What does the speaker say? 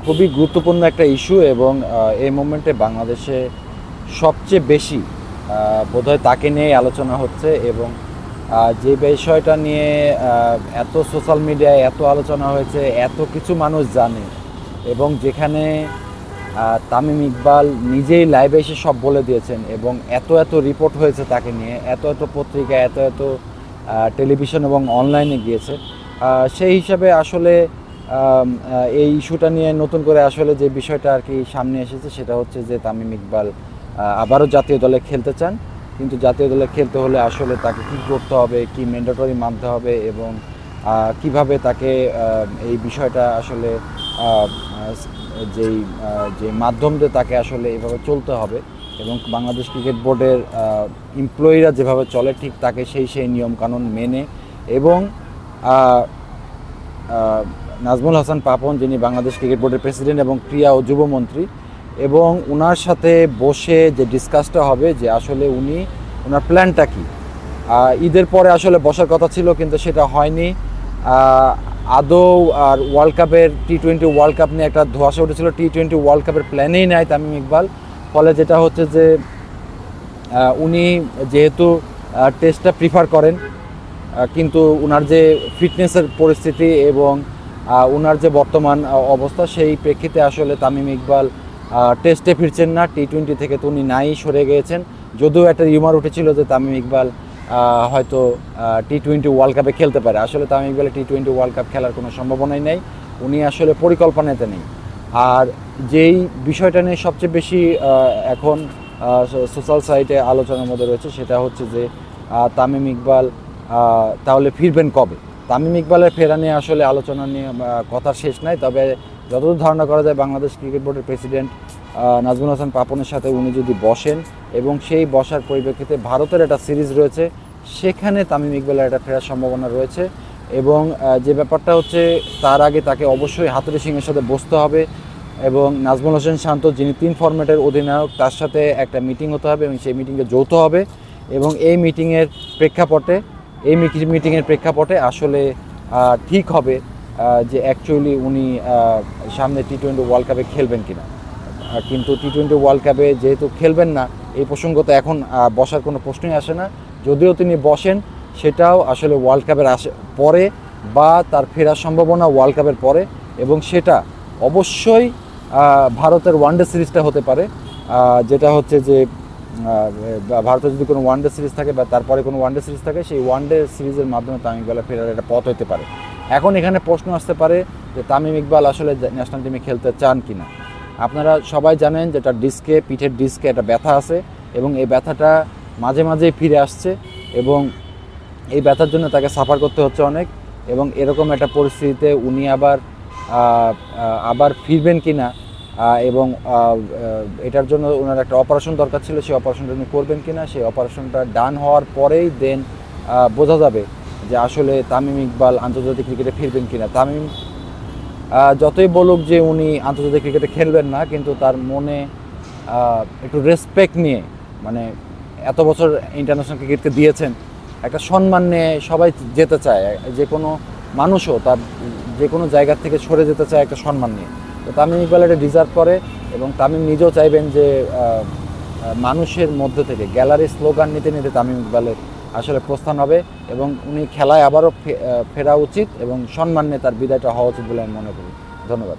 খুবই গুরুত্বপূর্ণ একটা ইস্যু এবং এই মোমেন্টে বাংলাদেশে সবচেয়ে বেশি বোধহয় তাকে নিয়েই আলোচনা হচ্ছে এবং যে বিষয়টা নিয়ে এত সোশ্যাল মিডিয়ায় এত আলোচনা হয়েছে, এত কিছু মানুষ জানে এবং যেখানে তামিম ইকবাল নিজেই লাইভে এসে সব বলে দিয়েছেন এবং এত এত রিপোর্ট হয়েছে তাকে নিয়ে, এত এত পত্রিকা, এত এত টেলিভিশন এবং অনলাইনে গিয়েছে, সেই হিসাবে আসলে এই ইস্যুটা নিয়ে নতুন করে আসলে যে বিষয়টা আর কি সামনে এসেছে সেটা হচ্ছে যে তামিম ইকবাল আবারও জাতীয় দলে খেলতে চান, কিন্তু জাতীয় দলে খেলতে হলে আসলে তাকে কী করতে হবে, কি ম্যান্ডেটরি মানতে হবে এবং কিভাবে তাকে এই বিষয়টা আসলে যেই যে মাধ্যম দিয়ে তাকে আসলে এভাবে চলতে হবে এবং বাংলাদেশ ক্রিকেট বোর্ডের এমপ্লয়িরা যেভাবে চলে ঠিক তাকে সেই নিয়মকানুন মেনে এবং নাজমুল হাসান পাপন, যিনি বাংলাদেশ ক্রিকেট বোর্ডের প্রেসিডেন্ট এবং ক্রীড়া ও যুবমন্ত্রী, এবং ওনার সাথে বসে যে ডিসকাসটা হবে যে আসলে ওনার প্ল্যানটা কী। ঈদের পরে আসলে বসার কথা ছিল কিন্তু সেটা হয়নি। আদৌ আর ওয়ার্ল্ড কাপের T20 ওয়ার্ল্ড কাপ নিয়ে একটা ধোঁয়াশা উঠেছিল, T20 ওয়ার্ল্ড কাপের প্ল্যানেই নেয় তামিম ইকবাল। ফলে যেটা হচ্ছে যে উনি যেহেতু টেস্টটা প্রিফার করেন, কিন্তু ওনার যে ফিটনেসের পরিস্থিতি এবং ওনার যে বর্তমান অবস্থা সেই প্রেক্ষিতে আসলে তামিম ইকবাল টেস্টে ফিরছেন না, T20 থেকে তো উনি নাই, সরে গিয়েছেন। যদিও একটা রিউমার উঠেছিল যে তামিম ইকবাল হয়তো T20 ওয়ার্ল্ড কাপে খেলতে পারে, আসলে তামিম ইকবালের T20 ওয়ার্ল্ড কাপ খেলার কোনো সম্ভাবনাই নেই, উনি আসলে পরিকল্পনাতে নেই। আর যেই বিষয়টা নিয়ে সবচেয়ে বেশি এখন সোশ্যাল সাইটে আলোচনার মধ্যে রয়েছে সেটা হচ্ছে যে তামিম ইকবাল তাহলে ফিরবেন কবে। তামিম ইকবালের ফেরা নিয়ে আসলে আলোচনা নিয়ে কথার শেষ নাই, তবে যতদূর ধারণা করা যায় বাংলাদেশ ক্রিকেট বোর্ডের প্রেসিডেন্ট নাজমুল হাসান পাপনের সাথে উনি যদি বসেন এবং সেই বসার পরিপ্রেক্ষিতে ভারতের একটা সিরিজ রয়েছে, সেখানে তামিম ইকবালের একটা ফেরার সম্ভাবনা রয়েছে এবং যে ব্যাপারটা হচ্ছে তার আগে তাকে অবশ্যই হাতুড়ি সিংয়ের সাথে বসতে হবে এবং নাজমুল হোসেন শান্ত, যিনি 3 ফরম্যাটের অধিনায়ক, তার সাথে একটা মিটিং হতে হবে এবং সেই মিটিংয়ে যৌথ হবে এবং এই মিটিংয়ের প্রেক্ষাপটে আসলে ঠিক হবে যে অ্যাকচুয়ালি উনি সামনে T20 ওয়ার্ল্ড কাপে খেলবেন কিনা। কিন্তু T20 ওয়ার্ল্ড কাপে যেহেতু খেলবেন না, এই প্রসঙ্গ তো এখন বসার কোনো প্রশ্নই আসে না। যদিও তিনি বসেন সেটাও আসলে ওয়ার্ল্ড কাপের পরে বা তার ফেরার সম্ভাবনা ওয়ার্ল্ড কাপের পরে, এবং সেটা অবশ্যই ভারতের ওয়ানডে সিরিজটা হতে পারে, যেটা হচ্ছে যে ভারতের যদি কোনো ওয়ানডে সিরিজ থাকে বা তারপরে কোনো ওয়ানডে সিরিজ থাকে, সেই ওয়ানডে সিরিজের মাধ্যমে তামিম ইকবালের ফেরার একটা পথ হতে পারে। এখন এখানে প্রশ্ন আসতে পারে যে তামিম ইকবাল আসলে ন্যাশনাল টিমে খেলতে চান কি না। আপনারা সবাই জানেন যে তার পিঠের ডিস্কে একটা ব্যথা আছে এবং এই ব্যথাটা মাঝে মাঝেই ফিরে আসছে এবং এই ব্যথার জন্য তাকে সাফার করতে হচ্ছে অনেক, এবং এরকম একটা পরিস্থিতিতে উনি আবার ফিরবেন কি না এবং এটার জন্য ওনার একটা অপারেশন দরকার ছিল, সেই অপারেশনটা উনি করবেন কি না, সেই অপারেশনটা ডান হওয়ার পরেই দেন বোঝা যাবে যে আসলে তামিম ইকবাল আন্তর্জাতিক ক্রিকেটে ফিরবেন কি না। তামিম যতই বলুক যে উনি আন্তর্জাতিক ক্রিকেটে খেলবেন না, কিন্তু তার মনে একটু রেসপেক্ট নিয়ে, মানে এত বছর ইন্টারন্যাশনাল ক্রিকেটকে দিয়েছেন, একটা সম্মান নিয়ে সবাই যেতে চায়, যে কোনো মানুষও তার যে কোনো জায়গা থেকে সরে যেতে চায় একটা সম্মান নিয়ে। তো তামিম ইকবাল এটা ডিজার্ভ করে এবং তামিম নিজেও চাইবেন যে মানুষের মধ্যে থেকে গ্যালারি স্লোগান নিতে নিতে তামিম ইকবালের আসলে প্রস্থান হবে এবং উনি খেলায় আবারও ফেরা উচিত এবং সম্মান নিয়ে তার বিদায়টা হওয়া উচিত বলে আমি মনে করি। ধন্যবাদ।